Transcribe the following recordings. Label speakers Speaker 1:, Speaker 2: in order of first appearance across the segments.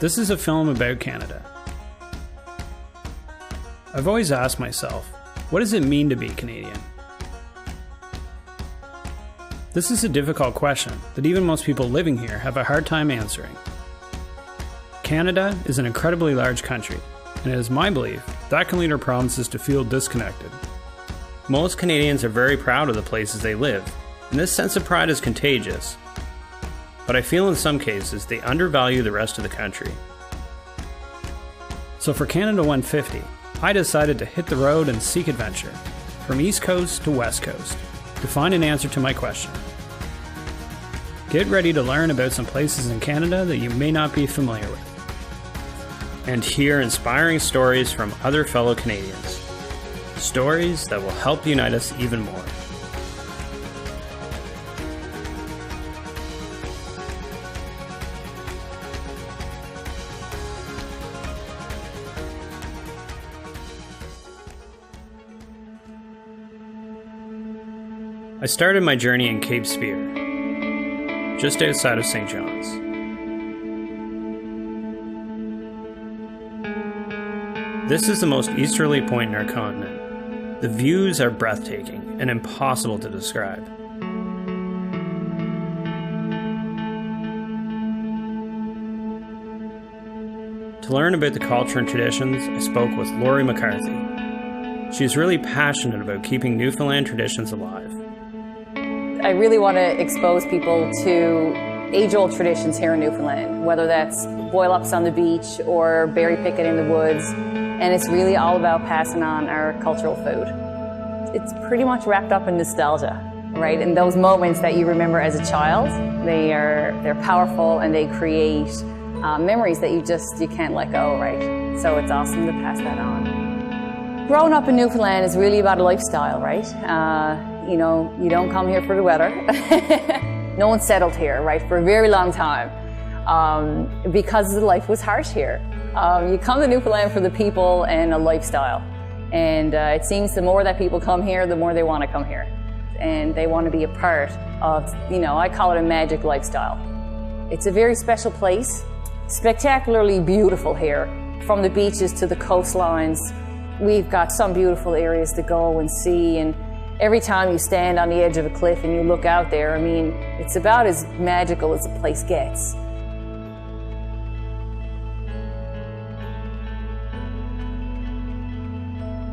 Speaker 1: This is a film about Canada. I've always asked myself, what does it mean to be Canadian? This is a difficult question that even most people living here have a hard time answering. Canada is an incredibly large country, and it is my belief that can lead our provinces to feel disconnected. Most Canadians are very proud of the places they live, and this sense of pride is contagious. But I feel in some cases they undervalue the rest of the country. So for Canada 150, I decided to hit the road and seek adventure, from East Coast to West Coast, to find an answer to my question. Get ready to learn about some places in Canada that you may not be familiar with, and hear inspiring stories from other fellow Canadians. Stories that will help unite us even more. I started my journey in Cape Spear, just outside of St. John's. This is the most easterly point in our continent. The views are breathtaking and impossible to describe. To learn about the culture and traditions, I spoke with Laurie McCarthy. She is really passionate about keeping Newfoundland traditions alive.
Speaker 2: I really want to expose people to age-old traditions here in Newfoundland, whether that's boil-ups on the beach or berry picking in the woods, and it's really all about passing on our cultural food. It's pretty much wrapped up in nostalgia, right? And those moments that you remember as a child, they're powerful and they create memories that you can't let go, right? So it's awesome to pass that on. Growing up in Newfoundland is really about a lifestyle, right? You know, you don't come here for the weather. No one settled here, right, for a very long time because the life was harsh here. You come to Newfoundland for the people and a lifestyle. And it seems the more that people come here, the more they want to come here. And they want to be a part of, you know, I call it a magic lifestyle. It's a very special place, spectacularly beautiful here. From the beaches to the coastlines, we've got some beautiful areas to go and see. And every time you stand on the edge of a cliff and you look out there, I mean, it's about as magical as a place gets.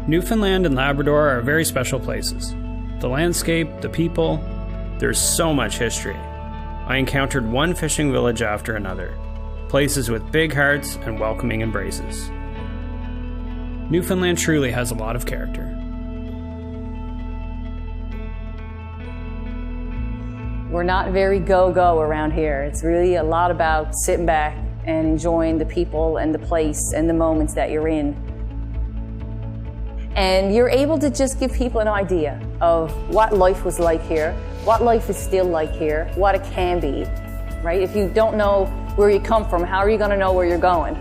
Speaker 1: Newfoundland and Labrador are very special places. The landscape, the people, there's so much history. I encountered one fishing village after another, places with big hearts and welcoming embraces. Newfoundland truly has a lot of character.
Speaker 2: We're not very go-go around here. It's really a lot about sitting back and enjoying the people and the place and the moments that you're in. And you're able to just give people an idea of what life was like here, what life is still like here, what it can be, right? If you don't know where you come from, how are you going to know where you're going?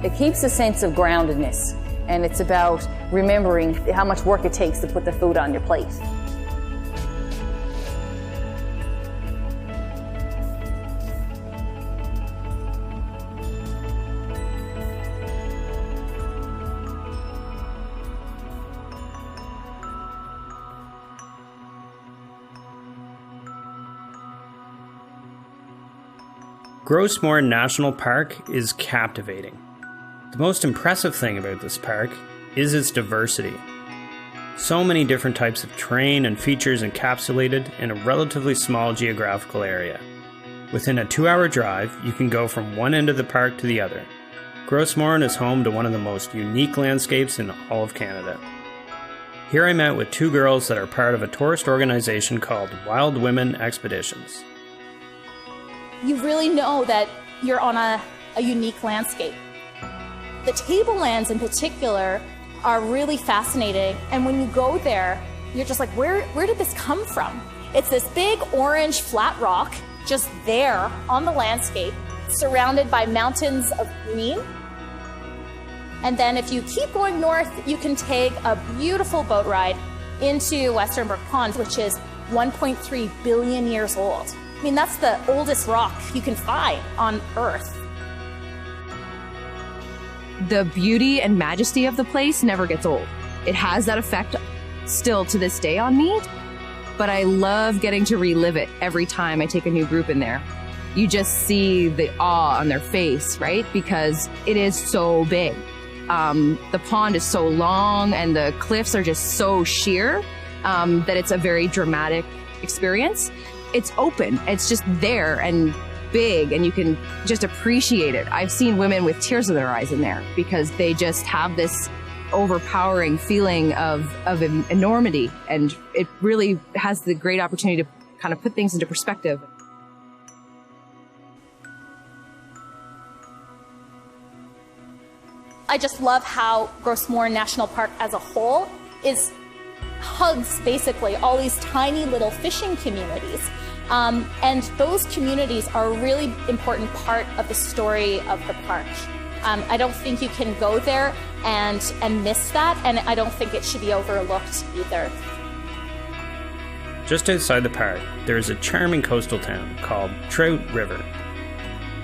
Speaker 2: It keeps a sense of groundedness, and it's about remembering how much work it takes to put the food on your plate.
Speaker 1: Gros Morne National Park is captivating. The most impressive thing about this park is its diversity. So many different types of terrain and features encapsulated in a relatively small geographical area. Within a 2-hour drive, you can go from one end of the park to the other. Gros Morne is home to one of the most unique landscapes in all of Canada. Here I met with two girls that are part of a tourist organization called Wild Women Expeditions.
Speaker 3: You really know that you're on a unique landscape. The tablelands in particular are really fascinating, and when you go there, you're just like, where did this come from? It's this big orange flat rock just there on the landscape, surrounded by mountains of green. And then if you keep going north, you can take a beautiful boat ride into Western Brook Pond, which is 1.3 billion years old. I mean, that's the oldest rock you can find on Earth.
Speaker 4: the beauty and majesty of the place never gets old. It has that effect still to this day on me, but I love getting to relive it every time I take a new group in there. You just see the awe on their face, right? Because it is so big. The pond is so long and the cliffs are just so sheer that it's a very dramatic experience. It's open, it's just there and big, and you can just appreciate it. I've seen women with tears in their eyes in there because they just have this overpowering feeling of enormity, and it really has the great opportunity to kind of put things into perspective.
Speaker 3: I just love how Gros Morne National Park as a whole hugs basically all these tiny little fishing communities. And those communities are a really important part of the story of the park. I don't think you can go there and miss that, and I don't think it should be overlooked either.
Speaker 1: Just outside the park, there is a charming coastal town called Trout River,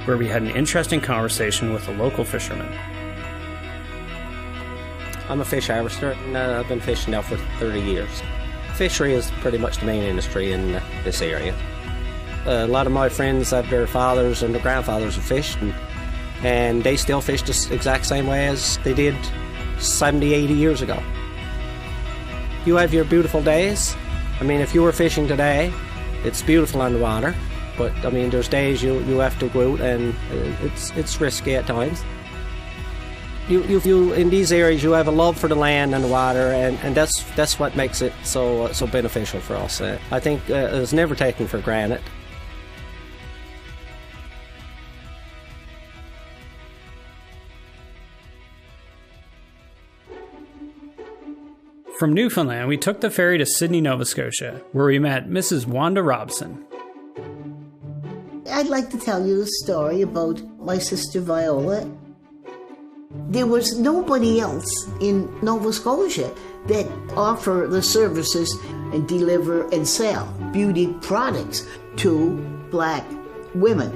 Speaker 1: where we had an interesting conversation with a local fisherman.
Speaker 5: I'm a fish harvester, and I've been fishing now for 30 years. Fishery is pretty much the main industry in this area. A lot of my friends have their fathers and their grandfathers have fished, and they still fish the exact same way as they did 70, 80 years ago. You have your beautiful days. I mean, if you were fishing today, it's beautiful on the water, but I mean, there's days you have to go out, and it's risky at times. You in these areas, you have a love for the land and the water, and that's what makes it so beneficial for us. I think it's never taken for granted.
Speaker 1: From Newfoundland, we took the ferry to Sydney, Nova Scotia, where we met Mrs. Wanda Robson.
Speaker 6: I'd like to tell you a story about my sister Viola. There was nobody else in Nova Scotia that offer the services and deliver and sell beauty products to black women.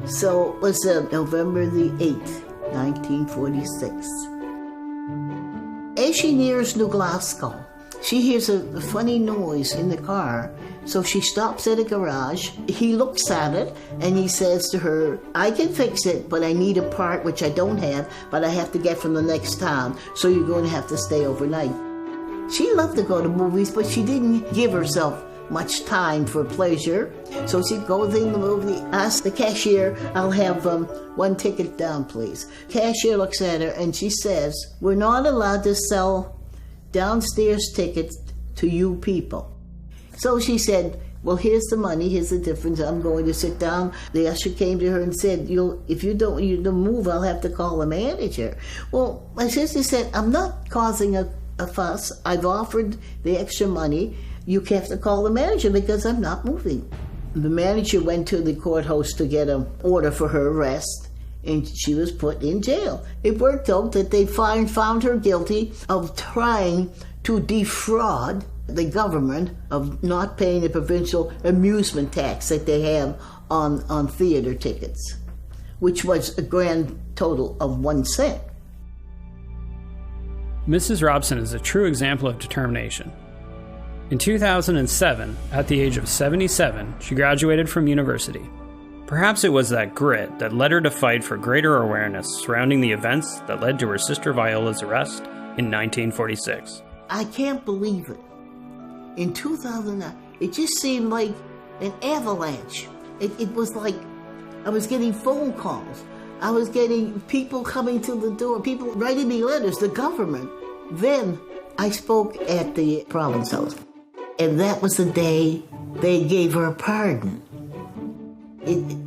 Speaker 6: So it was November the 8th, 1946. As she nears New Glasgow, she hears a funny noise in the car, so she stops at a garage. He looks at it and he says to her, I can fix it, but I need a part which I don't have, but I have to get from the next town, so you're going to have to stay overnight. She loved to go to movies, but she didn't give herself much time for pleasure, so she'd go in the movie, ask the cashier, I'll have one ticket down, please. Cashier looks at her and she says, we're not allowed to sell downstairs tickets to you people. So she said, well, here's the money, here's the difference, I'm going to sit down. The usher came to her and said, if you don't move, I'll have to call the manager. Well, my sister said, I'm not causing a fuss. I've offered the extra money. You have to call the manager because I'm not moving. The manager went to the courthouse to get an order for her arrest, and she was put in jail. It worked out that they found her guilty of trying to defraud the government of not paying the provincial amusement tax that they have on theater tickets, which was a grand total of 1 cent.
Speaker 1: Mrs. Robson is a true example of determination. In 2007, at the age of 77, she graduated from university. Perhaps it was that grit that led her to fight for greater awareness surrounding the events that led to her sister Viola's arrest in 1946.
Speaker 6: I can't believe it. In 2009, it just seemed like an avalanche. It was like I was getting phone calls. I was getting people coming to the door, people writing me letters, the government. Then I spoke at the Province House. And that was the day they gave her a pardon.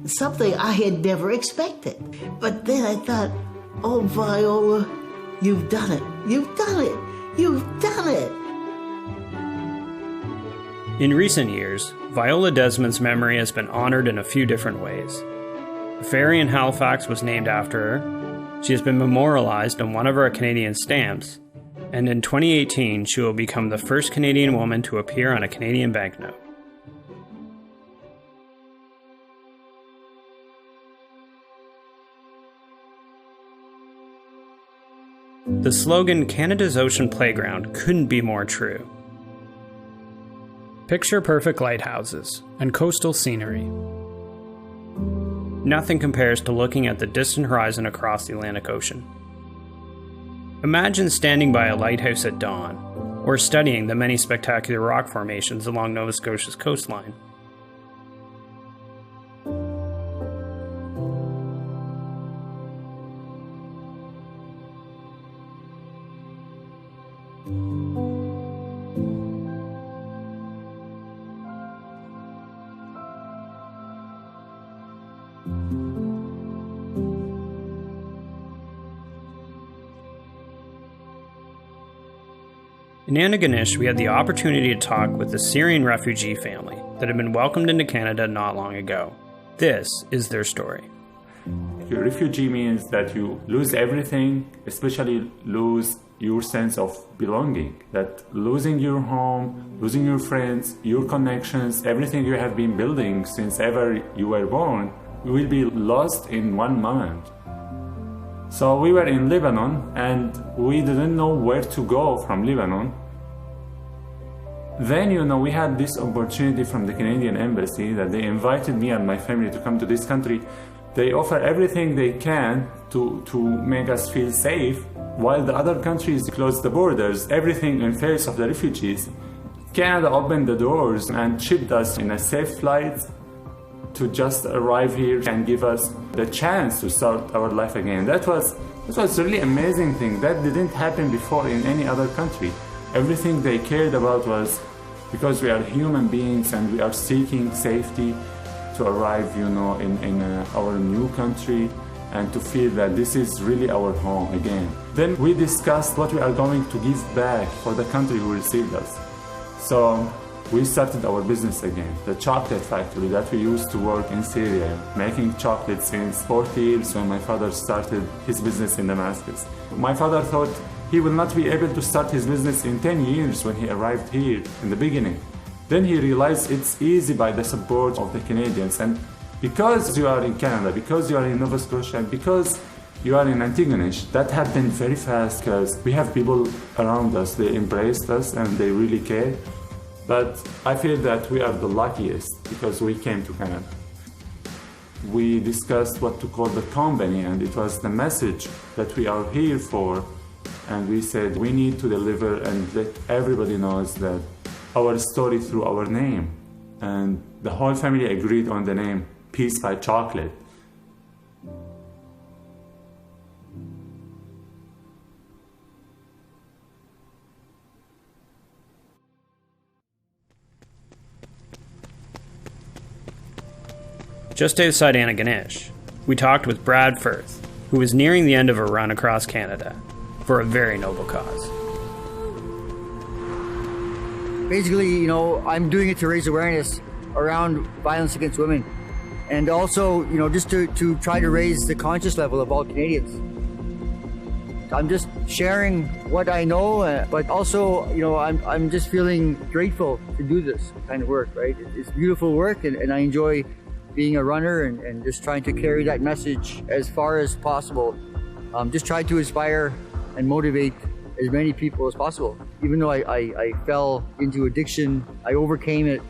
Speaker 6: Something I had never expected. But then I thought, oh, Viola, you've done it. You've done it. You've done it.
Speaker 1: In recent years, Viola Desmond's memory has been honored in a few different ways. A ferry in Halifax was named after her. She has been memorialized on one of our Canadian stamps. And in 2018, she will become the first Canadian woman to appear on a Canadian banknote. The slogan Canada's Ocean Playground couldn't be more true. Picture perfect lighthouses and coastal scenery. Nothing compares to looking at the distant horizon across the Atlantic Ocean. Imagine standing by a lighthouse at dawn, or studying the many spectacular rock formations along Nova Scotia's coastline. In Antigonish, we had the opportunity to talk with the Syrian refugee family that had been welcomed into Canada not long ago. This is their story.
Speaker 7: Your refugee means that you lose everything, especially lose your sense of belonging. That losing your home, losing your friends, your connections, everything you have been building since ever you were born, will be lost in one moment. So we were in Lebanon and we didn't know where to go from Lebanon. Then, we had this opportunity from the Canadian Embassy that they invited me and my family to come to this country. They offer everything they can to make us feel safe, while the other countries close the borders, everything in face of the refugees. Canada opened the doors and shipped us in a safe flight to just arrive here and give us the chance to start our life again. That was really amazing thing. That didn't happen before in any other country. Everything they cared about was because we are human beings and we are seeking safety to arrive, in our new country and to feel that this is really our home again. Then we discussed what we are going to give back for the country who received us. So we started our business again, the chocolate factory that we used to work in Syria, making chocolate since 40 years when my father started his business in Damascus. My father thought he will not be able to start his business in 10 years when he arrived here in the beginning. Then he realized it's easy by the support of the Canadians. And because you are in Canada, because you are in Nova Scotia, and because you are in Antigonish, that happened very fast because we have people around us. They embraced us and they really care. But I feel that we are the luckiest because we came to Canada. We discussed what to call the company, and it was the message that we are here for. And we said we need to deliver and let everybody knows that our story through our name. And the whole family agreed on the name Peace by Chocolate.
Speaker 1: Just outside Antigonish, we talked with Brad Firth, who was nearing the end of a run across Canada for a very noble cause.
Speaker 8: Basically, I'm doing it to raise awareness around violence against women. And also, just to try to raise the conscious level of all Canadians. I'm just sharing what I know, but also, I'm just feeling grateful to do this kind of work, right? It's beautiful work, and I enjoy being a runner and just trying to carry that message as far as possible. Just try to inspire and motivate as many people as possible. Even though I fell into addiction, I overcame it.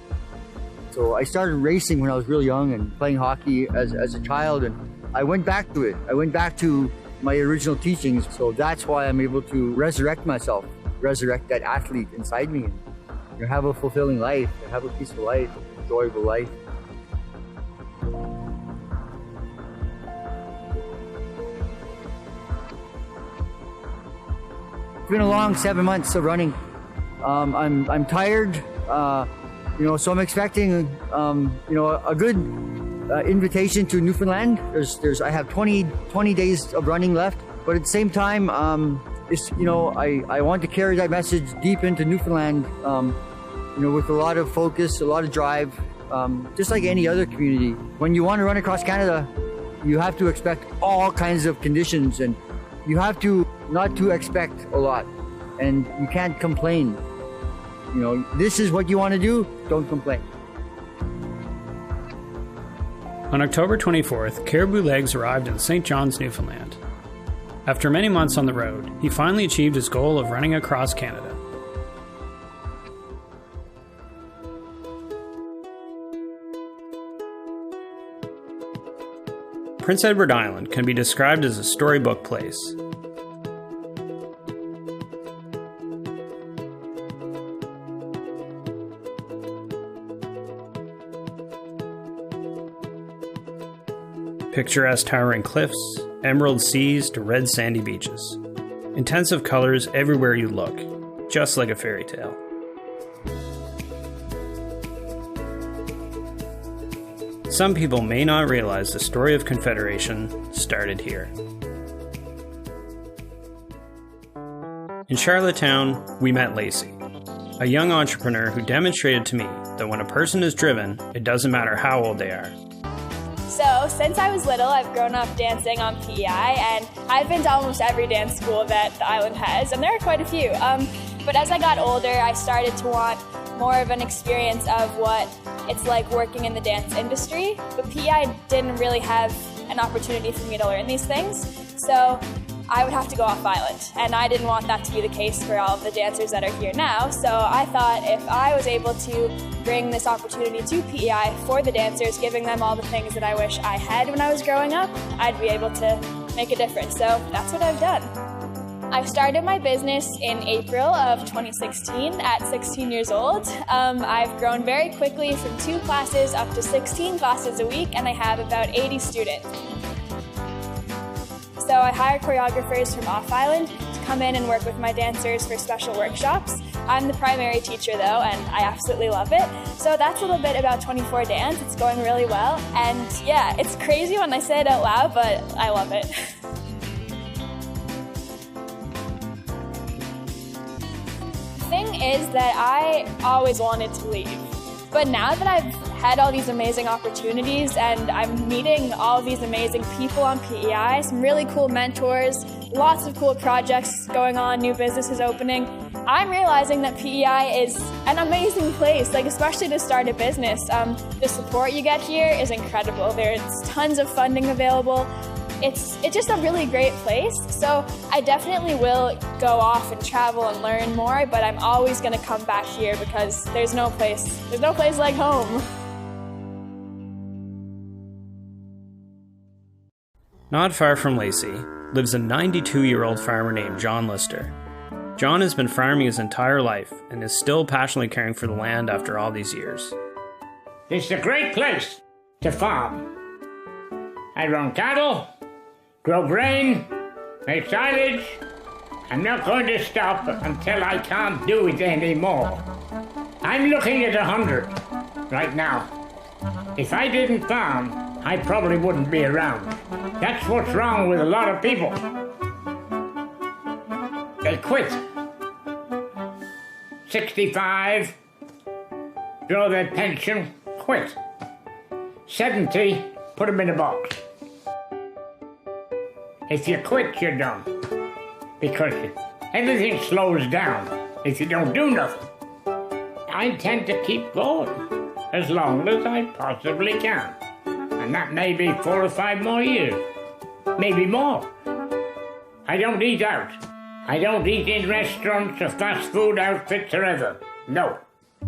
Speaker 8: So I started racing when I was real young and playing hockey as a child, and I went back to it. I went back to my original teachings. So that's why I'm able to resurrect myself, resurrect that athlete inside me, and have a fulfilling life, have a peaceful life, enjoyable life. It's been a long 7 months of running. I'm tired, so I'm expecting, a good invitation to Newfoundland. I have 20 days of running left, but at the same time, I want to carry that message deep into Newfoundland, with a lot of focus, a lot of drive, just like any other community. When you want to run across Canada, you have to expect all kinds of conditions, and you have to not to expect a lot, and you can't complain. This is what you want to do, don't complain.
Speaker 1: On October 24th, Caribou Legs arrived in St. John's, Newfoundland. After many months on the road, he finally achieved his goal of running across Canada. Prince Edward Island can be described as a storybook place. Picturesque towering cliffs, emerald seas to red sandy beaches. Intensive colors everywhere you look, just like a fairy tale. Some people may not realize the story of Confederation started here. In Charlottetown, we met Lacey, a young entrepreneur who demonstrated to me that when a person is driven, it doesn't matter how old they are.
Speaker 9: So, since I was little, I've grown up dancing on PEI, and I've been to almost every dance school that the island has, and there are quite a few. But as I got older, I started to want more of an experience of what it's like working in the dance industry. But PEI didn't really have an opportunity for me to learn these things, so I would have to go off island, and I didn't want that to be the case for all of the dancers that are here now. So I thought if I was able to bring this opportunity to PEI for the dancers, giving them all the things that I wish I had when I was growing up, I'd be able to make a difference. So that's what I've done. I started my business in April of 2016 at 16 years old. I've grown very quickly from 2 classes up to 16 classes a week, and I have about 80 students. So I hire choreographers from off-island to come in and work with my dancers for special workshops. I'm the primary teacher though, and I absolutely love it. So that's a little bit about 24 Dance. It's going really well. And yeah, it's crazy when I say it out loud, but I love it. The thing is that I always wanted to leave. But now that I've had all these amazing opportunities and I'm meeting all these amazing people on PEI, some really cool mentors, lots of cool projects going on, new businesses opening, I'm realizing that PEI is an amazing place, like especially to start a business. The support you get here is incredible. There's tons of funding available. It's just a really great place. So I definitely will go off and travel and learn more, but I'm always going to come back here because there's no place like home.
Speaker 1: Not far from Lacey lives a 92-year-old farmer named John Lister. John has been farming his entire life and is still passionately caring for the land after all these years.
Speaker 10: It's a great place to farm. I run cattle, grow grain, make silage. I'm not going to stop until I can't do it anymore. I'm looking at 100 right now. If I didn't farm, I probably wouldn't be around. That's what's wrong with a lot of people. They quit. 65, draw their pension, quit. 70, put them in a box. If you quit, you're done. Because everything slows down if you don't do nothing. I intend to keep going as long as I possibly can. And that may be 4 or 5 more years. Maybe more. I don't eat out. I don't eat in restaurants or fast food outfits or ever. No.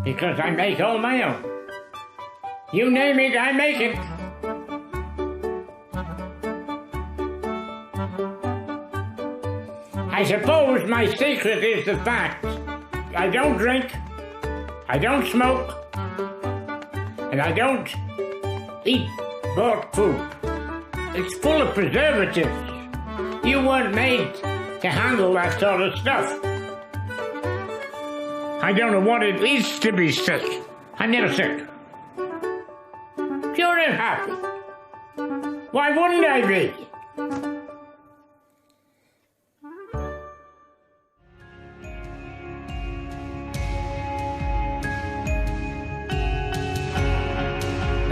Speaker 10: Because I make all my own. You name it, I make it. I suppose my secret is the fact I don't drink, I don't smoke, and I don't eat bought food. It's full of preservatives. You weren't made to handle that sort of stuff. I don't know what it is to be sick. I'm never sick. Pure and happy. Why wouldn't I be?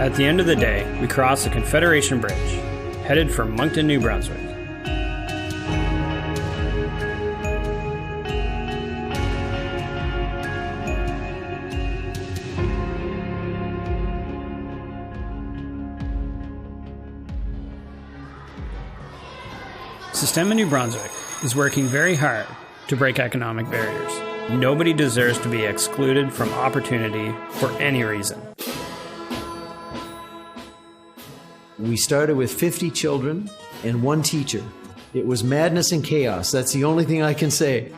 Speaker 1: At the end of the day, we cross the Confederation Bridge, headed for Moncton, New Brunswick. Sistema New Brunswick is working very hard to break economic barriers. Nobody deserves to be excluded from opportunity for any reason.
Speaker 11: We started with 50 children and 1 teacher. It was madness and chaos. That's the only thing I can say.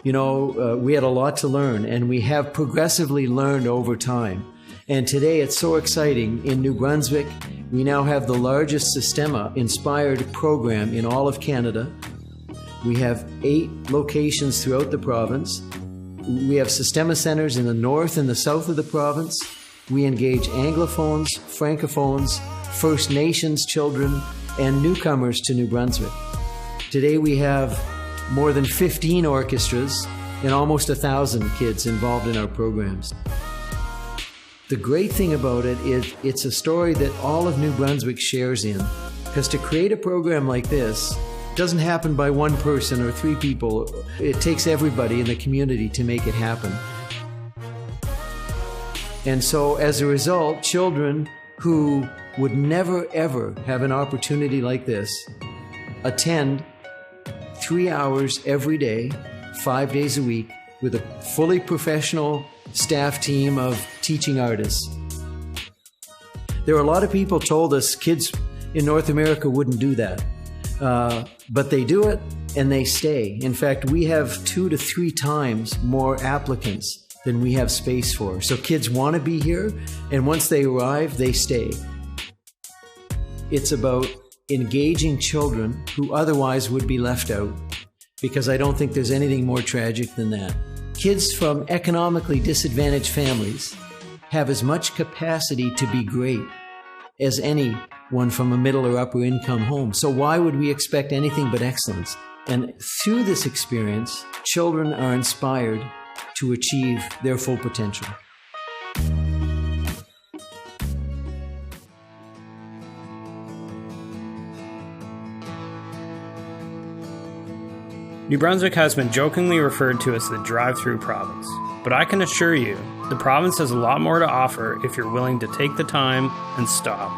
Speaker 11: You know, we had a lot to learn, and we have progressively learned over time. And today it's so exciting. In New Brunswick, we now have the largest Sistema-inspired program in all of Canada. We have 8 locations throughout the province. We have Sistema centers in the north and the south of the province. We engage Anglophones, Francophones, First Nations children, and newcomers to New Brunswick. Today we have more than 15 orchestras and almost 1,000 kids involved in our programs. The great thing about it is it's a story that all of New Brunswick shares in, because to create a program like this doesn't happen by one person or 3 people. It takes everybody in the community to make it happen. And so as a result, children who would never ever have an opportunity like this attend 3 hours every day, 5 days a week, with a fully professional staff team of teaching artists. There are a lot of people told us kids in North America wouldn't do that. But they do it and they stay. In fact, we have 2 to 3 times more applicants than we have space for. So kids want to be here, and once they arrive, they stay. It's about engaging children who otherwise would be left out, because I don't think there's anything more tragic than that. Kids from economically disadvantaged families have as much capacity to be great as anyone from a middle or upper income home. So why would we expect anything but excellence? And through this experience, children are inspired to achieve their full potential.
Speaker 1: New Brunswick has been jokingly referred to as the drive-through province, but I can assure you, the province has a lot more to offer if you're willing to take the time and stop.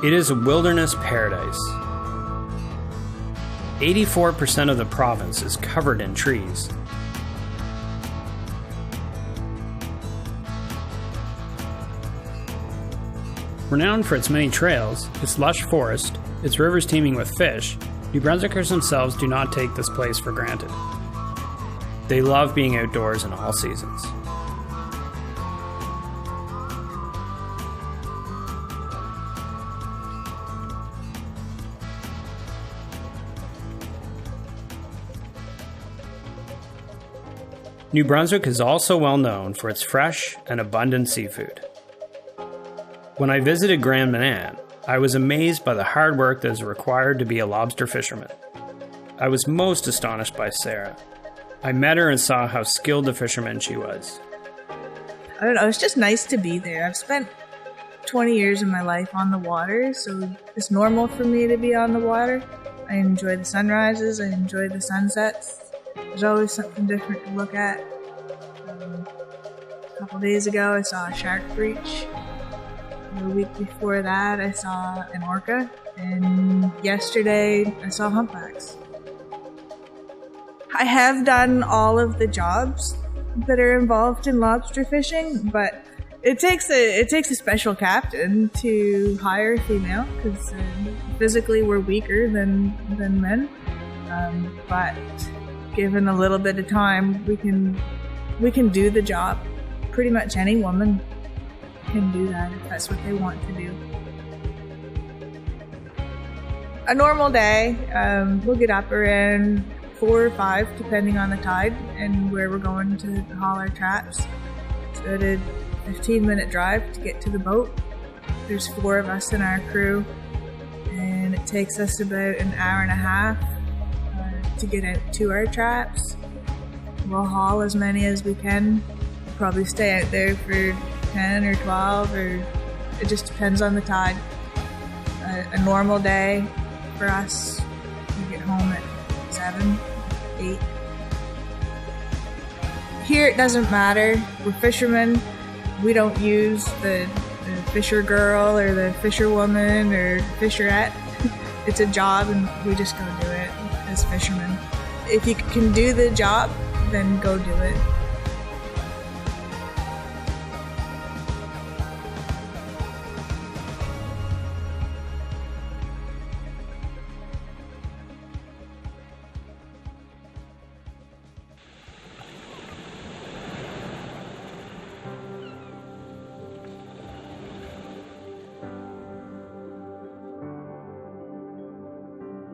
Speaker 1: It is a wilderness paradise. 84% of the province is covered in trees. Renowned for its many trails, its lush forest, its rivers teeming with fish, New Brunswickers themselves do not take this place for granted. They love being outdoors in all seasons. New Brunswick is also well known for its fresh and abundant seafood. When I visited Grand Manan, I was amazed by the hard work that is required to be a lobster fisherman. I was most astonished by Sarah. I met her and saw how skilled a fisherman she was.
Speaker 12: I don't know, it's just nice to be there. I've spent 20 years of my life on the water, so it's normal for me to be on the water. I enjoy the sunrises, I enjoy the sunsets. There's always something different to look at. A couple days ago I saw a shark breach. The week before that, I saw an orca, and yesterday I saw humpbacks. I have done all of the jobs that are involved in lobster fishing, but it takes a special captain to hire a female, because physically we're weaker than men. But given a little bit of time, we can do the job. Pretty much any woman can do that if that's what they want to do. A normal day, we'll get up around 4 or 5 depending on the tide and where we're going to haul our traps. So it's a 15-minute drive to get to the boat. There's 4 of us in our crew, and it takes us about an hour and a half to get out to our traps. We'll haul as many as we can. We'll probably stay out there for 10 or 12, or it just depends on the tide. A normal day for us, we get home at 7, 8. Here it doesn't matter. We're fishermen. We don't use the the fisher girl or the fisherwoman or fisherette. It's a job and we just go do it as fishermen. If you can do the job, then go do it.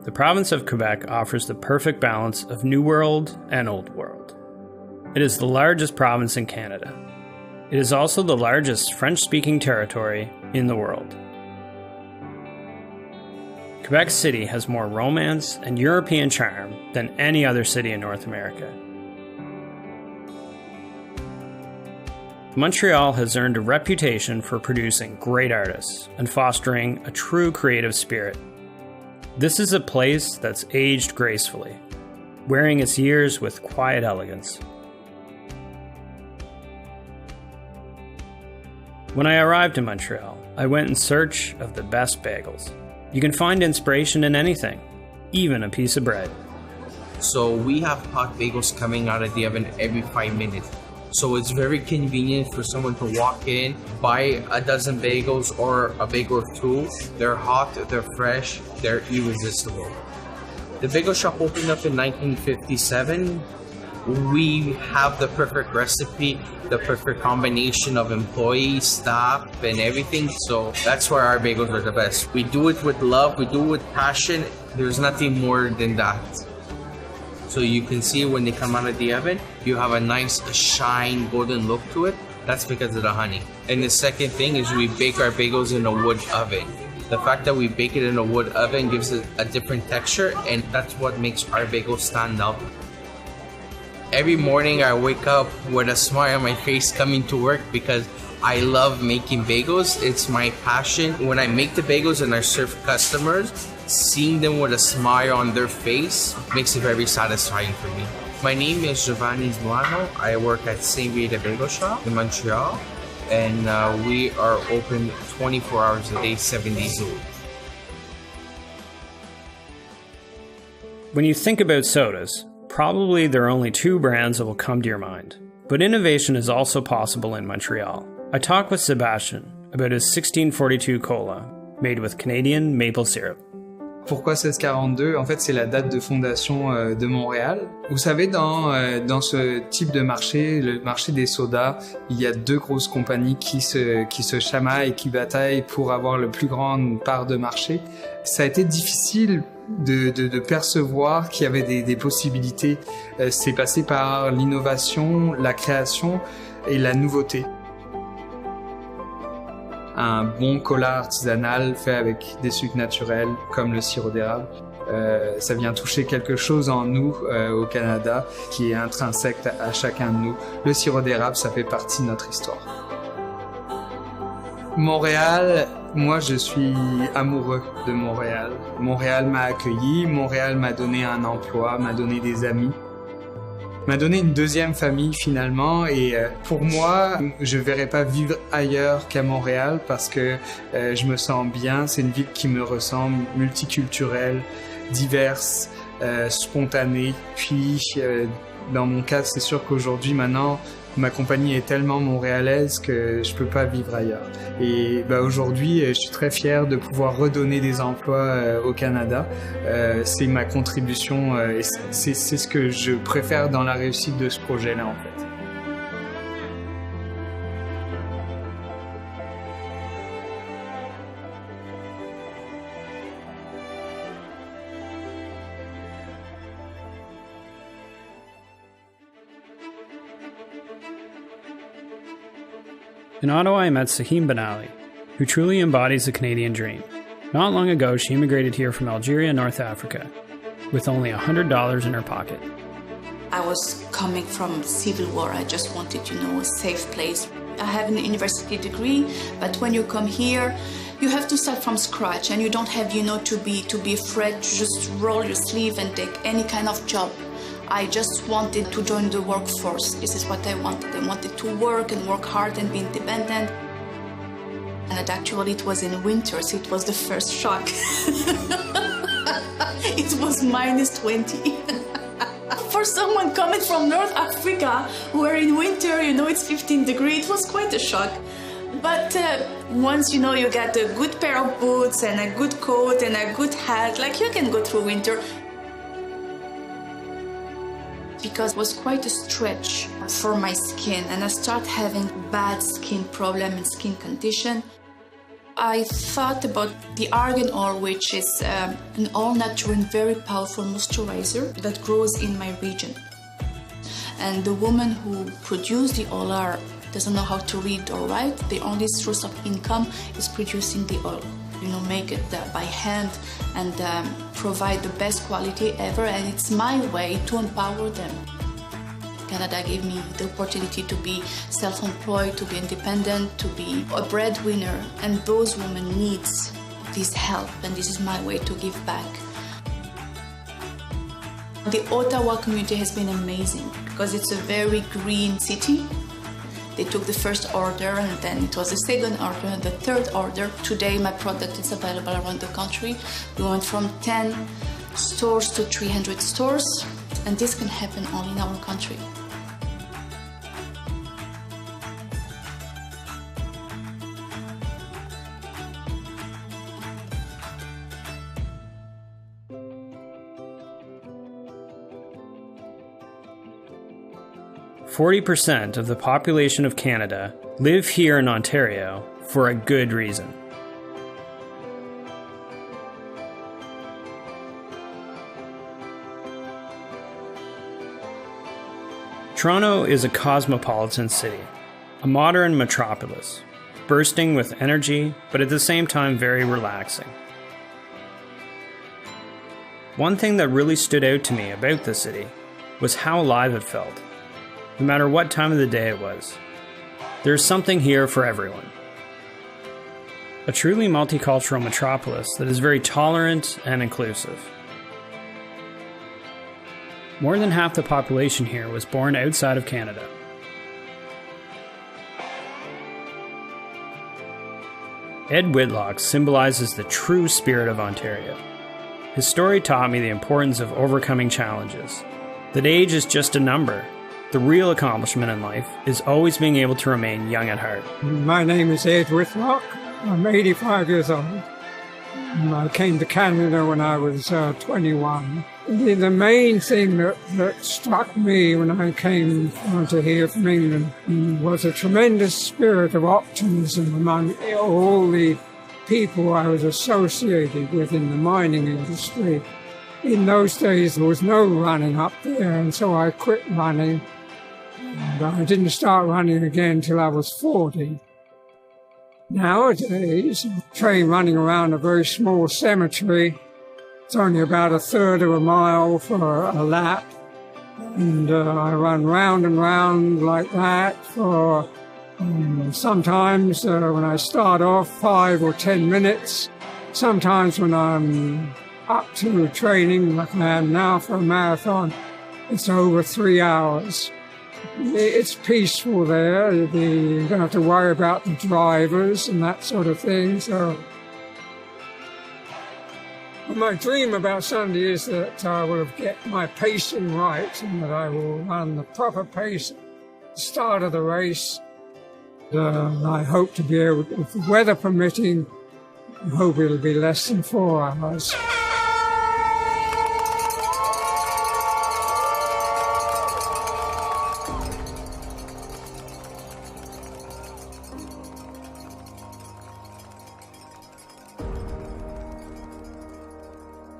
Speaker 1: The province of Quebec offers the perfect balance of New World and Old World. It is the largest province in Canada. It is also the largest French-speaking territory in the world. Quebec City has more romance and European charm than any other city in North America. Montreal has earned a reputation for producing great artists and fostering a true creative spirit. This is a place that's aged gracefully, wearing its years with quiet elegance. When I arrived in Montreal, I went in search of the best bagels. You can find inspiration in anything, even a piece of bread.
Speaker 13: So we have hot bagels coming out of the oven every 5 minutes. So it's very convenient for someone to walk in, buy a dozen bagels or a bagel or two. They're hot, they're fresh, they're irresistible. The bagel shop opened up in 1957. We have the perfect recipe, the perfect combination of employees, staff, and everything. So that's why our bagels are the best. We do it with love, we do it with passion. There's nothing more than that. So you can see when they come out of the oven, you have a nice shine, golden look to it. That's because of the honey. And the second thing is we bake our bagels in a wood oven. The fact that we bake it in a wood oven gives it a different texture, and that's what makes our bagels stand out. Every morning I wake up with a smile on my face coming to work because I love making bagels. It's my passion. When I make the bagels and I serve customers, seeing them with a smile on their face makes it very satisfying for me. My name is Giovanni Zluano. I work at St. Rita Bagel Shop in Montreal, and we are open 24 hours a day, 7 days a week.
Speaker 1: When you think about sodas, probably there are only two brands that will come to your mind. But innovation is also possible in Montreal. I talked with Sebastian about his 1642 Cola, made with Canadian maple syrup.
Speaker 14: Pourquoi 1642? En fait, c'est la date de fondation de Montréal. Vous savez, dans ce type de marché, le marché des sodas, il y a deux grosses compagnies qui se chamaillent et qui bataillent pour avoir le plus grande part de marché. Ça a été difficile de percevoir qu'il y avait des possibilités. C'est passé par l'innovation, la création et la nouveauté. Un bon cola artisanal fait avec des sucres naturels comme le sirop d'érable. Ça vient toucher quelque chose en nous au Canada qui est intrinsèque à chacun de nous. Le sirop d'érable, ça fait partie de notre histoire. Montréal, moi je suis amoureux de Montréal. Montréal m'a accueilli, Montréal m'a donné un emploi, m'a donné des amis. M'a donné une deuxième famille finalement, et pour moi, je verrais pas vivre ailleurs qu'à Montréal parce que je me sens bien. C'est une ville qui me ressemble, multiculturelle, diverse, spontanée. Puis dans mon cas, c'est sûr qu'aujourd'hui maintenant, ma compagnie est tellement montréalaise que je peux pas vivre ailleurs. Et aujourd'hui, je suis très fier de pouvoir redonner des emplois au Canada. C'est ma contribution et c'est ce que je préfère dans la réussite de ce projet-là en fait.
Speaker 1: In Ottawa, I met Sahim Benali, who truly embodies the Canadian dream. Not long ago, she immigrated here from Algeria, North Africa, with only $100 in her pocket.
Speaker 15: I was coming from civil war. I just wanted to know a safe place. I have an university degree, but when you come here, you have to start from scratch, and you don't have, to be afraid to just roll your sleeve and take any kind of job. I just wanted to join the workforce. This is what I wanted. I wanted to work and work hard and be independent. And actually it was in winter, so it was the first shock. It was minus 20. For someone coming from North Africa, where in winter, it's 15 degrees, it was quite a shock. But once you get a good pair of boots and a good coat and a good hat, you can go through winter. Because it was quite a stretch for my skin, and I started having bad skin problem and skin condition. I thought about the argan oil, which is an all-natural and very powerful moisturizer that grows in my region. And the woman who produced the oil doesn't know how to read or write. The only source of income is producing the oil. Make it by hand and provide the best quality ever, and it's my way to empower them. Canada gave me the opportunity to be self-employed, to be independent, to be a breadwinner, and those women need this help, and this is my way to give back. The Ottawa community has been amazing because it's a very green city. They took the first order, and then it was the second order and the third order. Today my product is available around the country. We went from 10 stores to 300 stores, and this can happen only in our country.
Speaker 1: %40 of the population of Canada live here in Ontario for a good reason. Toronto is a cosmopolitan city, a modern metropolis, bursting with energy, but at the same time very relaxing. One thing that really stood out to me about the city was how alive it felt. No matter what time of the day it was, there's something here for everyone. A truly multicultural metropolis that is very tolerant and inclusive. More than half the population here was born outside of Canada. Ed Whitlock symbolizes the true spirit of Ontario. His story taught me the importance of overcoming challenges, that age is just a number. The real accomplishment in life is always being able to remain young at heart.
Speaker 16: My name is Ed Whitlock. I'm 85 years old. I came to Canada when I was 21. The main thing that struck me when I came to here from England was a tremendous spirit of optimism among all the people I was associated with in the mining industry. In those days, there was no running up there, and so I quit running. And I didn't start running again till I was 40. Nowadays, I train running around a very small cemetery. It's only about a third of a mile for a lap. And I run round and round like that for sometimes when I start off 5 or 10 minutes. Sometimes when I'm up to training like I am now for a marathon, it's over 3 hours. It's peaceful there. You don't have to worry about the drivers and that sort of thing. So my dream about Sunday is that I will get my pacing right and that I will run the proper pace at the start of the race. I hope to be able to, if the weather permitting, I hope it'll be less than 4 hours.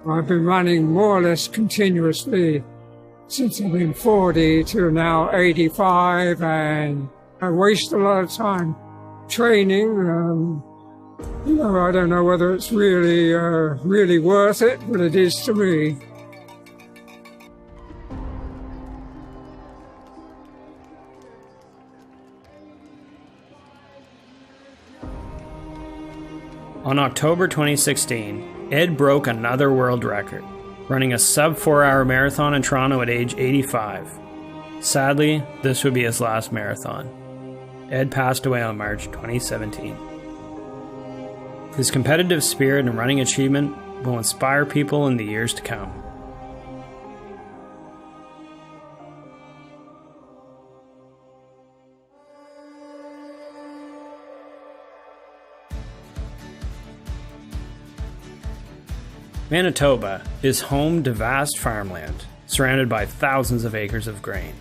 Speaker 16: I've been running more or less continuously since I've been 40 to now 85, and I waste a lot of time training. I don't know whether it's really worth it, but it is to me.
Speaker 1: On October 2016, Ed broke another world record, running a sub-4-hour marathon in Toronto at age 85. Sadly, this would be his last marathon. Ed passed away on March 2017. His competitive spirit and running achievement will inspire people in the years to come. Manitoba is home to vast farmland, surrounded by thousands of acres of grain.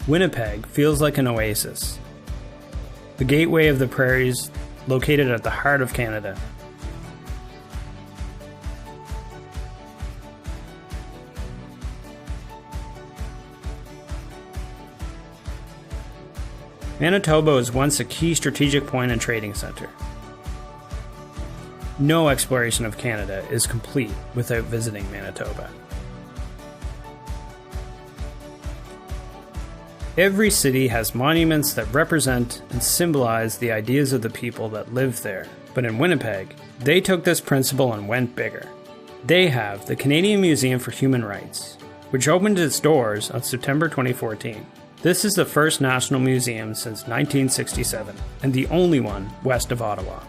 Speaker 1: Winnipeg feels like an oasis, the gateway of the prairies, located at the heart of Canada. Manitoba was once a key strategic point and trading center. No exploration of Canada is complete without visiting Manitoba. Every city has monuments that represent and symbolize the ideas of the people that live there. But in Winnipeg, they took this principle and went bigger. They have the Canadian Museum for Human Rights, which opened its doors on September 2014. This is the first national museum since 1967, and the only one west of Ottawa.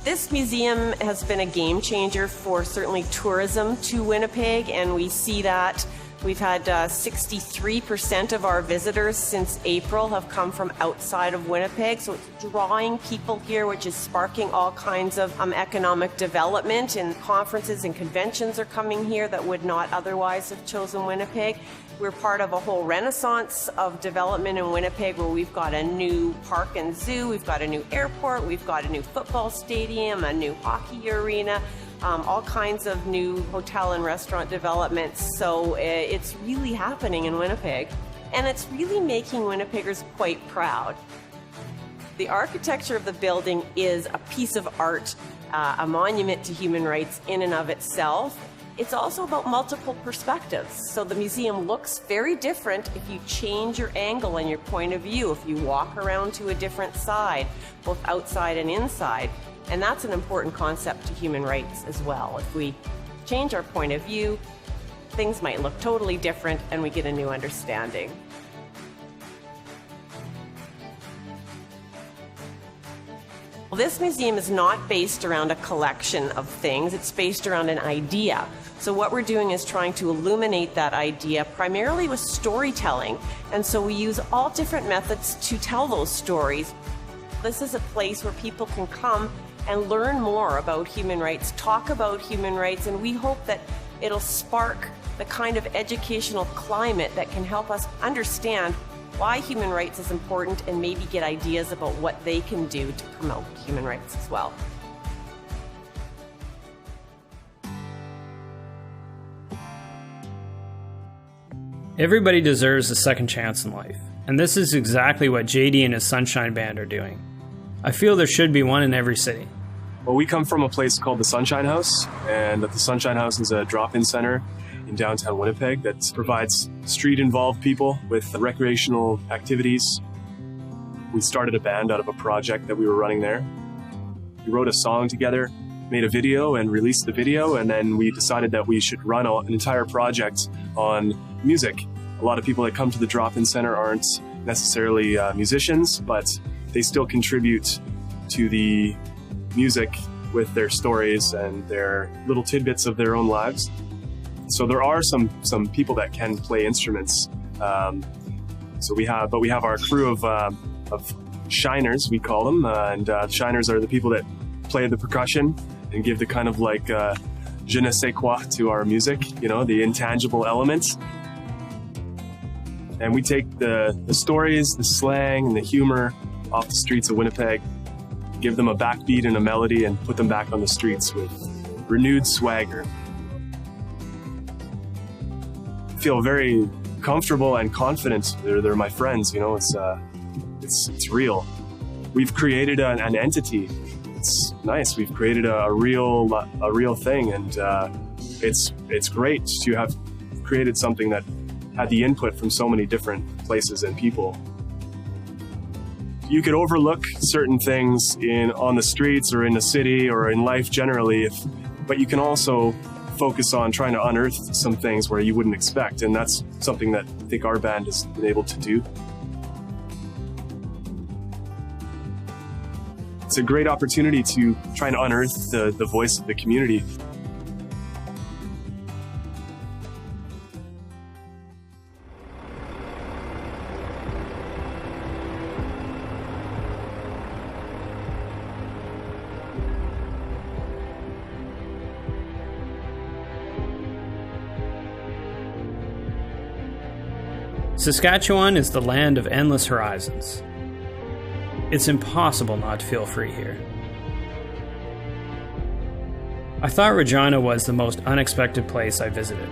Speaker 17: This museum has been a game changer for certainly tourism to Winnipeg, and we see that we've had 63% of our visitors since April have come from outside of Winnipeg, so it's drawing people here, which is sparking all kinds of economic development, and conferences and conventions are coming here that would not otherwise have chosen Winnipeg. We're part of a whole renaissance of development in Winnipeg, where we've got a new park and zoo, we've got a new airport, we've got a new football stadium, a new hockey arena, all kinds of new hotel and restaurant developments. So it's really happening in Winnipeg, and it's really making Winnipeggers quite proud. The architecture of the building is a piece of art, a monument to human rights in and of itself. It's also about multiple perspectives. So the museum looks very different if you change your angle and your point of view, if you walk around to a different side, both outside and inside. And that's an important concept to human rights as well. If we change our point of view, things might look totally different and we get a new understanding. This museum is not based around a collection of things, it's based around an idea. So what we're doing is trying to illuminate that idea primarily with storytelling. And so we use all different methods to tell those stories. This is a place where people can come and learn more about human rights, talk about human rights, and we hope that it'll spark the kind of educational climate that can help us understand why human rights is important and maybe get ideas about what they can do to promote human rights as well.
Speaker 1: Everybody deserves a second chance in life, and this is exactly what JD and his Sunshine Band are doing. I feel there should be one in every city.
Speaker 18: Well, we come from a place called the Sunshine House, and the Sunshine House is a drop-in center in downtown Winnipeg that provides street-involved people with recreational activities. We started a band out of a project that we were running there. We wrote a song together, made a video and released the video, and then we decided that we should run an entire project on music. A lot of people that come to the drop-in center aren't necessarily musicians, but they still contribute to the music with their stories and their little tidbits of their own lives. So there are some people that can play instruments. So we have our crew of shiners, we call them, and shiners are the people that play the percussion and give the kind of like je ne sais quoi to our music, you know, the intangible elements. And we take the stories, the slang, and the humor off the streets of Winnipeg, give them a backbeat and a melody, and put them back on the streets with renewed swagger. I feel very comfortable and confident. They're my friends, you know, it's real. We've created an entity. It's nice. We've created a real thing, and it's great to have created something that had the input from so many different places and people. You could overlook certain things on the streets or in the city or in life generally, but you can also focus on trying to unearth some things where you wouldn't expect, and that's something that I think our band has been able to do. It's a great opportunity to try and unearth the voice of the community.
Speaker 1: Saskatchewan is the land of endless horizons. It's impossible not to feel free here. I thought Regina was the most unexpected place I visited.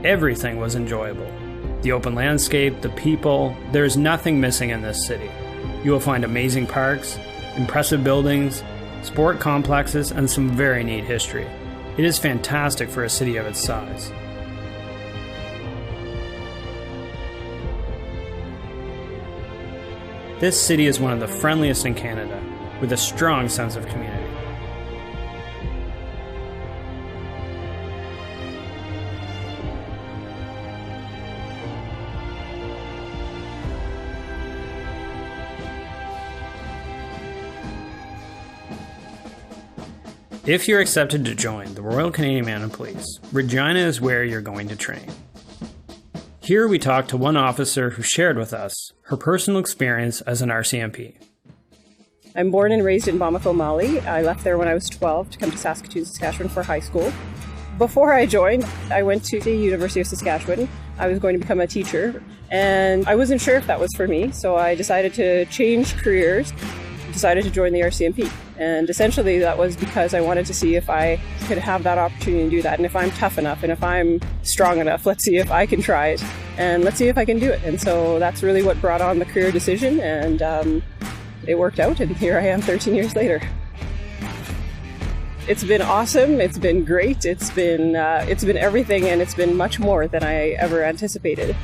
Speaker 1: Everything was enjoyable. The open landscape, the people, there is nothing missing in this city. You will find amazing parks, impressive buildings, sport complexes, and some very neat history. It is fantastic for a city of its size. This city is one of the friendliest in Canada, with a strong sense of community. If you're accepted to join the Royal Canadian Mounted Police, Regina is where you're going to train. Here we talked to one officer who shared with us her personal experience as an RCMP.
Speaker 19: I'm born and raised in Bamako, Mali. I left there when I was 12 to come to Saskatoon, Saskatchewan for high school. Before I joined, I went to the University of Saskatchewan. I was going to become a teacher, and I wasn't sure if that was for me, so I decided to change careers, decided to join the RCMP. And essentially that was because I wanted to see if I could have that opportunity to do that. And if I'm tough enough and if I'm strong enough, let's see if I can try it and let's see if I can do it. And so that's really what brought on the career decision, and it worked out, and here I am 13 years later. It's been awesome, it's been great, it's been everything, and it's been much more than I ever anticipated.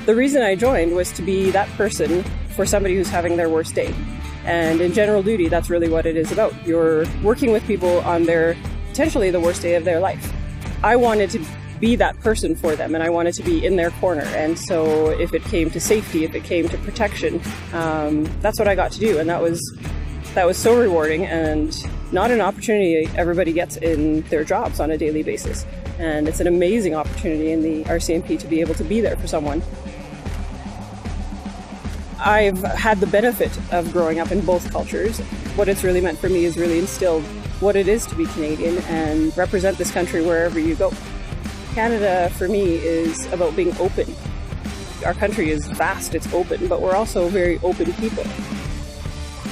Speaker 19: The reason I joined was to be that person for somebody who's having their worst day. And in general duty, that's really what it is about. You're working with people on their, potentially the worst day of their life. I wanted to be that person for them, and I wanted to be in their corner. And so if it came to safety, if it came to protection, that's what I got to do. And that was so rewarding, and not an opportunity everybody gets in their jobs on a daily basis. And it's an amazing opportunity in the RCMP to be able to be there for someone. I've had the benefit of growing up in both cultures. What it's really meant for me is really instilled what it is to be Canadian and represent this country wherever you go. Canada, for me, is about being open. Our country is vast, it's open, but we're also very open people.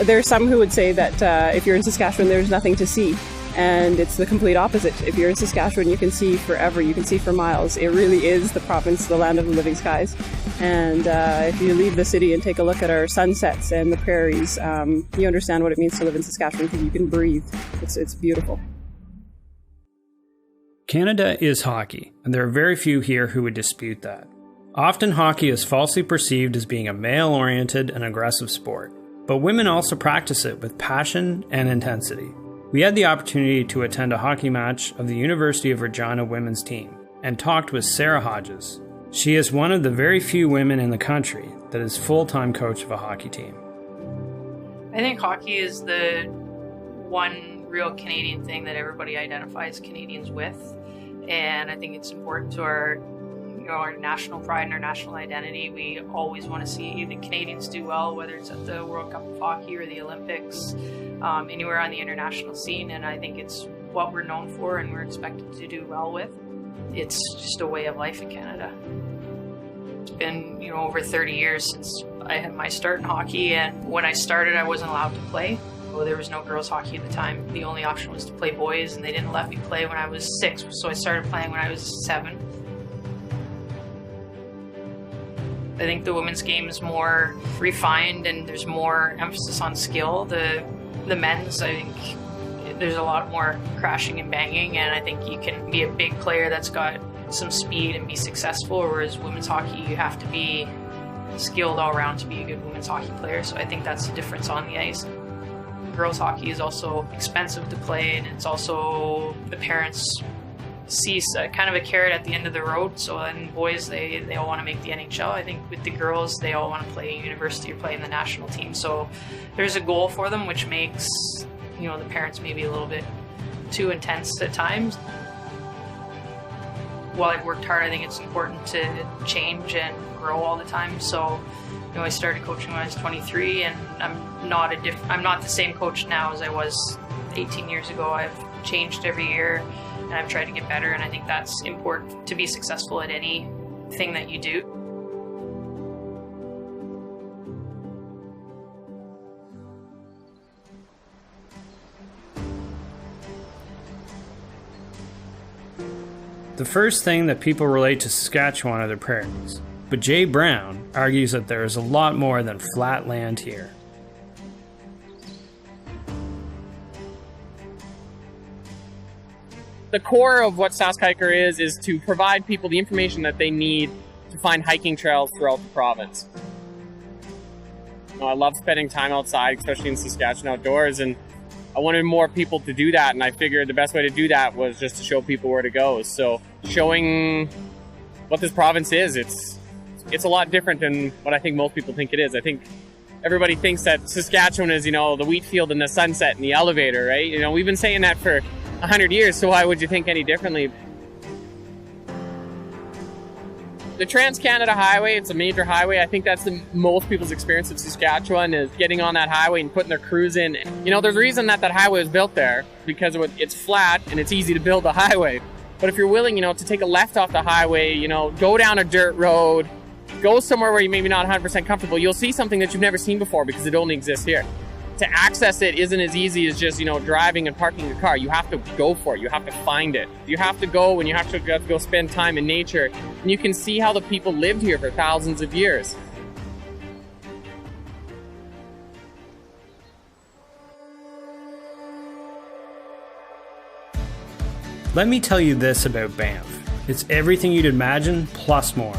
Speaker 19: There are some who would say that if you're in Saskatchewan, there's nothing to see. And it's the complete opposite. If you're in Saskatchewan, you can see forever, you can see for miles. It really is the province, the land of the living skies. And if you leave the city and take a look at our sunsets and the prairies, you understand what it means to live in Saskatchewan, because you can breathe. It's beautiful.
Speaker 1: Canada is hockey, and there are very few here who would dispute that. Often hockey is falsely perceived as being a male-oriented and aggressive sport, but women also practice it with passion and intensity. We had the opportunity to attend a hockey match of the University of Regina women's team and talked with Sarah Hodges. She is one of the very few women in the country that is full-time coach of a hockey team.
Speaker 20: I think hockey is the one real Canadian thing that everybody identifies Canadians with, and I think it's important to our national pride and our national identity. We always want to see the Canadians do well, whether it's at the World Cup of Hockey or the Olympics, anywhere on the international scene, and I think it's what we're known for and we're expected to do well with. It's just a way of life in Canada. It's been over 30 years since I had my start in hockey, and when I started I wasn't allowed to play. Well, there was no girls hockey at the time. The only option was to play boys, and they didn't let me play when I was 6, so I started playing when I was 7. I think the women's game is more refined and there's more emphasis on skill. The men's, I think there's a lot more crashing and banging, and I think you can be a big player that's got some speed and be successful, whereas women's hockey, you have to be skilled all around to be a good women's hockey player. So I think that's the difference on the ice. Girls hockey is also expensive to play, and it's also the parents see kind of a carrot at the end of the road. So then boys, they all want to make the NHL. I think with the girls, they all want to play university or play in the national team. So there's a goal for them, which makes, you know, the parents maybe a little bit too intense at times. While I've worked hard, I think it's important to change and grow all the time. So, you know, I started coaching when I was 23, and I'm not the same coach now as I was 18 years ago. I've changed every year, and I've tried to get better, and I think that's important to be successful at anything that you do.
Speaker 1: The first thing that people relate to Saskatchewan are the prairies, but Jay Brown argues that there is a lot more than flat land here.
Speaker 21: The core of what SaskHiker is to provide people the information that they need to find hiking trails throughout the province. You know, I love spending time outside, especially in Saskatchewan outdoors, and I wanted more people to do that, and I figured the best way to do that was just to show people where to go. So showing what this province is, it's a lot different than what I think most people think it is. I think everybody thinks that Saskatchewan is, you know, the wheat field and the sunset and the elevator, right? You know, we've been saying that for 100 years, so why would you think any differently? The Trans-Canada Highway, it's a major highway. I think that's most people's experience of Saskatchewan, is getting on that highway and putting their crews in. You know, there's a reason that highway was built there, because it's flat and it's easy to build a highway. But if you're willing, you know, to take a left off the highway, you know, go down a dirt road, go somewhere where you're maybe not 100% comfortable, you'll see something that you've never seen before because it only exists here. To access it isn't as easy as just, you know, driving and parking your car. You have to go for it. You have to find it. You have to go, and you have to go spend time in nature. And you can see how the people lived here for thousands of years.
Speaker 1: Let me tell you this about Banff. It's everything you'd imagine, plus more.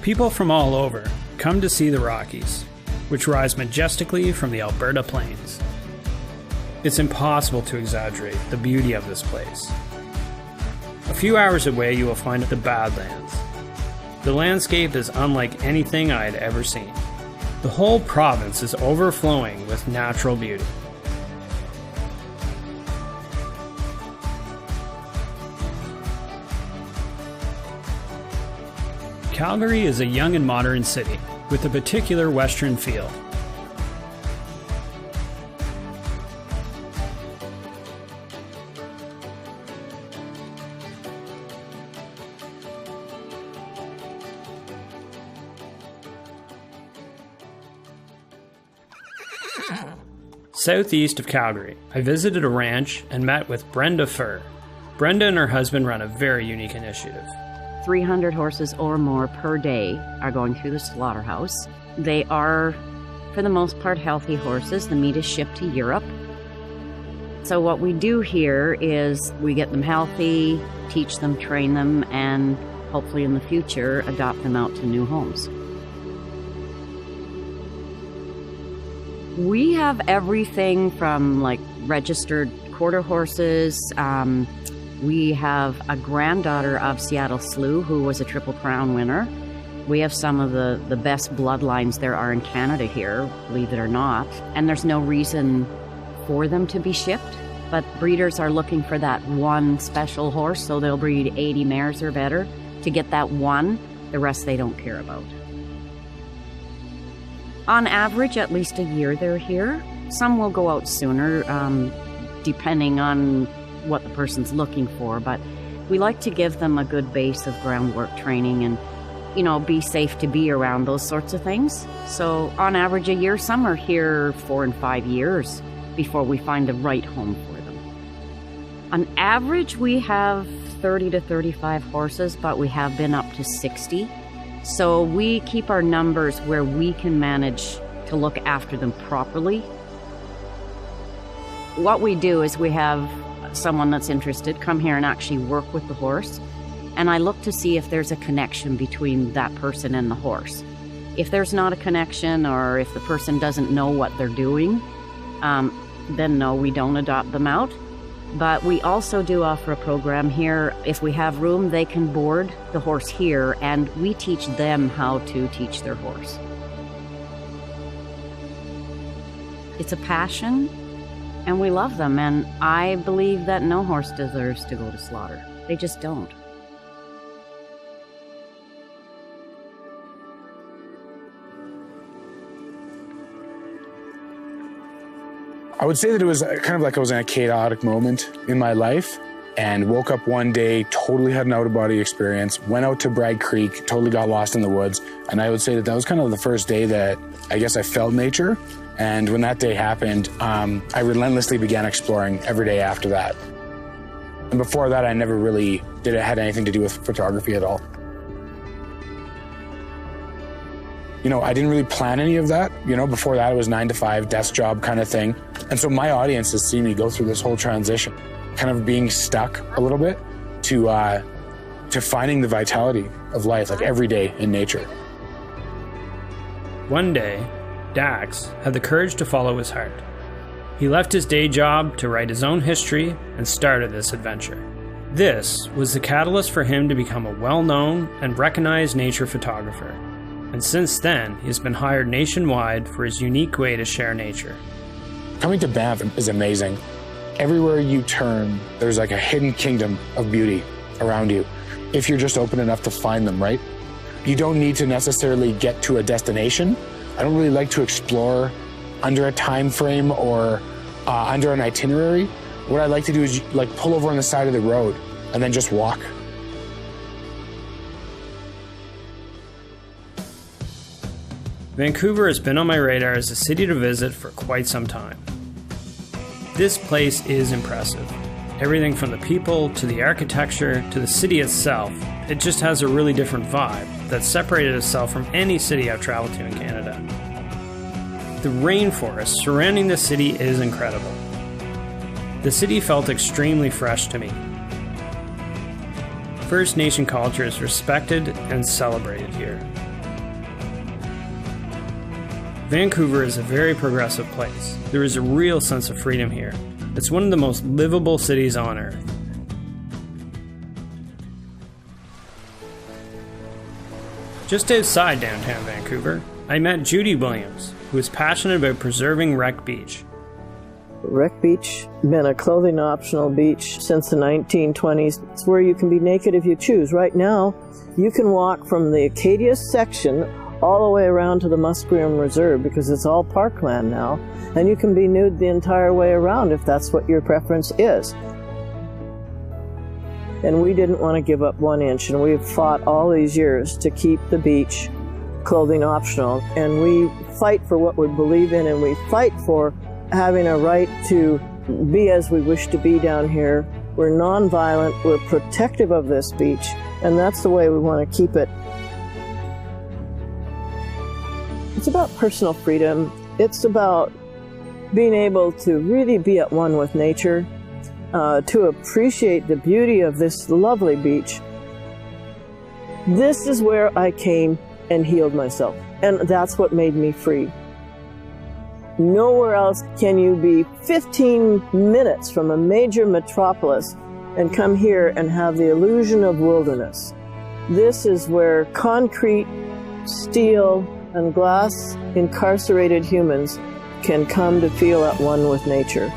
Speaker 1: People from all over come to see the Rockies, which rise majestically from the Alberta plains. It's impossible to exaggerate the beauty of this place. A few hours away you will find the Badlands. The landscape is unlike anything I had ever seen. The whole province is overflowing with natural beauty. Calgary is a young and modern city with a particular Western feel. Southeast of Calgary, I visited a ranch and met with Brenda Furr. Brenda and her husband run a very unique initiative.
Speaker 22: 300 horses or more per day are going through the slaughterhouse. They are, for the most part, healthy horses. The meat is shipped to Europe. So what we do here is we get them healthy, teach them, train them, and hopefully in the future adopt them out to new homes. We have everything from like registered quarter horses. We have a granddaughter of Seattle Slew who was a Triple Crown winner. We have some of the best bloodlines there are in Canada here, believe it or not. And there's no reason for them to be shipped, but breeders are looking for that one special horse, so they'll breed 80 mares or better to get that one. The rest they don't care about. On average, at least a year they're here. Some will go out sooner, depending on what the person's looking for, but we like to give them a good base of groundwork training and, you know, be safe to be around, those sorts of things. So on average a year, some are here 4 and 5 years before we find the right home for them. On average, we have 30 to 35 horses, but we have been up to 60. So we keep our numbers where we can manage to look after them properly. What we do is we have someone that's interested come here and actually work with the horse, and I look to see if there's a connection between that person and the horse. If there's not a connection, or if the person doesn't know what they're doing, then no, we don't adopt them out. But we also do offer a program here. If we have room, they can board the horse here, and we teach them how to teach their horse. It's a passion, and we love them, and I believe that no horse deserves to go to slaughter. They just don't.
Speaker 2: I would say that it was kind of like I was in a chaotic moment in my life and woke up one day, totally had an out-of-body experience, went out to Bragg Creek, totally got lost in the woods. And I would say that that was kind of the first day that I guess I felt nature. And when that day happened, I relentlessly began exploring every day after that. And before that, I never really had anything to do with photography at all. You know, I didn't really plan any of that. You know, before that, it was 9 to 5, desk job kind of thing. And so my audience has seen me go through this whole transition, kind of being stuck a little bit to finding the vitality of life, like every day in nature.
Speaker 1: One day, Dax had the courage to follow his heart. He left his day job to write his own history and started this adventure. This was the catalyst for him to become a well-known and recognized nature photographer. And since then, he has been hired nationwide for his unique way to share nature.
Speaker 2: Coming to Banff is amazing. Everywhere you turn, there's like a hidden kingdom of beauty around you, if you're just open enough to find them, right? You don't need to necessarily get to a destination. I don't really like to explore under a time frame or under an itinerary. What I like to do is like pull over on the side of the road and then just walk.
Speaker 1: Vancouver has been on my radar as a city to visit for quite some time. This place is impressive. Everything from the people to the architecture to the city itself, it just has a really different vibe that separated itself from any city I've traveled to in Canada. The rainforest surrounding the city is incredible. The city felt extremely fresh to me. First Nation culture is respected and celebrated here. Vancouver is a very progressive place. There is a real sense of freedom here. It's one of the most livable cities on earth. Just outside downtown Vancouver, I met Judy Williams, who is passionate about preserving Wreck Beach.
Speaker 4: Wreck Beach has been a clothing optional beach since the 1920s. It's where you can be naked if you choose. Right now, you can walk from the Acadia section all the way around to the Musqueam Reserve because it's all parkland now, and you can be nude the entire way around if that's what your preference is. And we didn't want to give up 1 inch, and we've fought all these years to keep the beach clothing optional, and we fight for what we believe in, and we fight for having a right to be as we wish to be down here. We're nonviolent, we're protective of this beach, and that's the way we want to keep it. It's about personal freedom. It's about being able to really be at one with nature, to appreciate the beauty of this lovely beach. This is where I came and healed myself, and that's what made me free. Nowhere else can you be 15 minutes from a major metropolis and come here and have the illusion of wilderness. This is where concrete, steel, and glass incarcerated humans can come to feel at one with nature.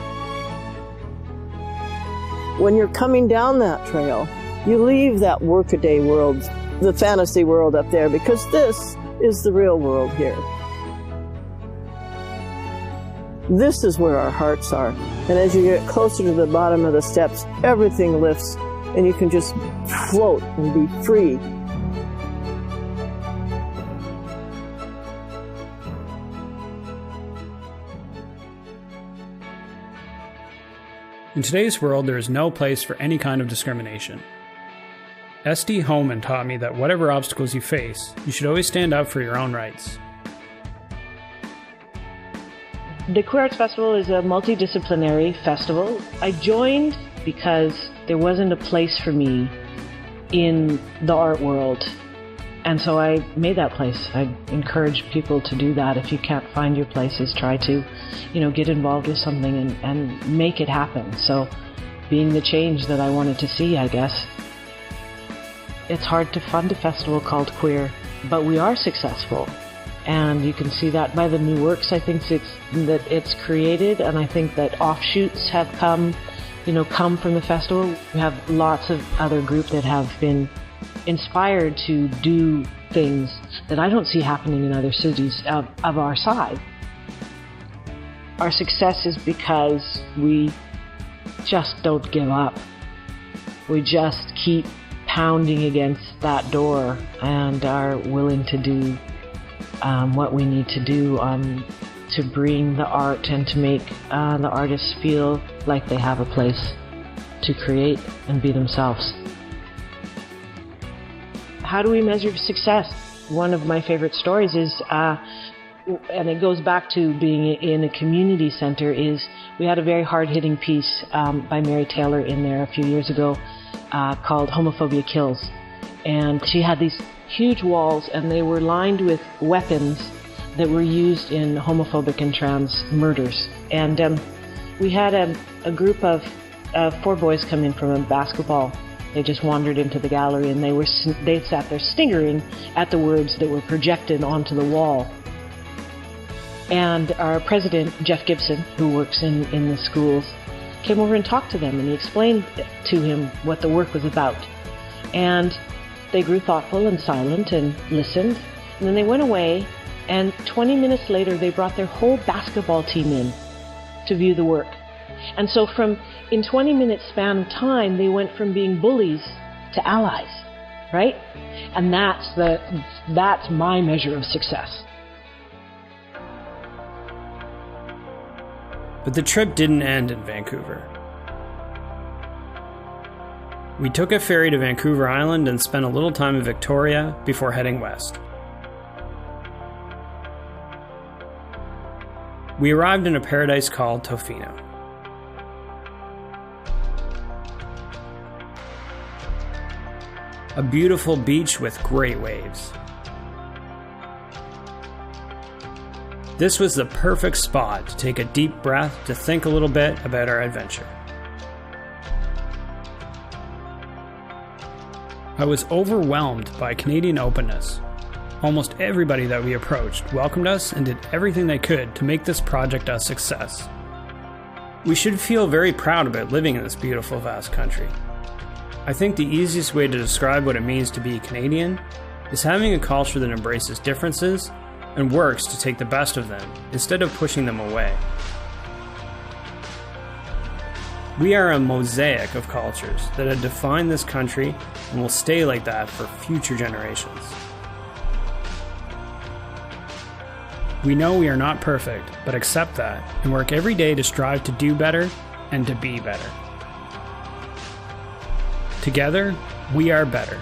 Speaker 4: When you're coming down that trail, you leave that workaday world, the fantasy world up there, because this is the real world here. This is where our hearts are. And as you get closer to the bottom of the steps, everything lifts and you can just float and be free.
Speaker 1: In today's world, there is no place for any kind of discrimination. S.D. Homan taught me that whatever obstacles you face, you should always stand up for your own rights.
Speaker 23: The Queer Arts Festival is a multidisciplinary festival. I joined because there wasn't a place for me in the art world. And so I made that place. I encourage people to do that. If you can't find your places, try to, get involved with something and make it happen. So being the change that I wanted to see, I guess. It's hard to fund a festival called Queer, but we are successful. And you can see that by the new works I think it's created, and I think that offshoots have come from the festival. We have lots of other groups that have been inspired to do things that I don't see happening in other cities of our size. Our success is because we just don't give up. We just keep pounding against that door and are willing to do what we need to do to bring the art and to make the artists feel like they have a place to create and be themselves. How do we measure success? One of my favorite stories is, and it goes back to being in a community center, is we had a very hard-hitting piece by Mary Taylor in there a few years ago called Homophobia Kills. And she had these huge walls, and they were lined with weapons that were used in homophobic and trans murders. And we had a group of 4 boys come in from a basketball. They just wandered into the gallery, and they sat there sniggering at the words that were projected onto the wall. And our president, Jeff Gibson, who works in the schools, came over and talked to them, and he explained to him what the work was about. And they grew thoughtful and silent and listened, and then they went away, and 20 minutes later they brought their whole basketball team in to view the work. And so in 20 minutes span of time, they went from being bullies to allies, right? And that's my measure of success.
Speaker 1: But the trip didn't end in Vancouver. We took a ferry to Vancouver Island and spent a little time in Victoria before heading west. We arrived in a paradise called Tofino. A beautiful beach with great waves. This was the perfect spot to take a deep breath to think a little bit about our adventure. I was overwhelmed by Canadian openness. Almost everybody that we approached welcomed us and did everything they could to make this project a success. We should feel very proud about living in this beautiful, vast country. I think the easiest way to describe what it means to be Canadian is having a culture that embraces differences and works to take the best of them instead of pushing them away. We are a mosaic of cultures that have defined this country and will stay like that for future generations. We know we are not perfect, but accept that and work every day to strive to do better and to be better. Together, we are better.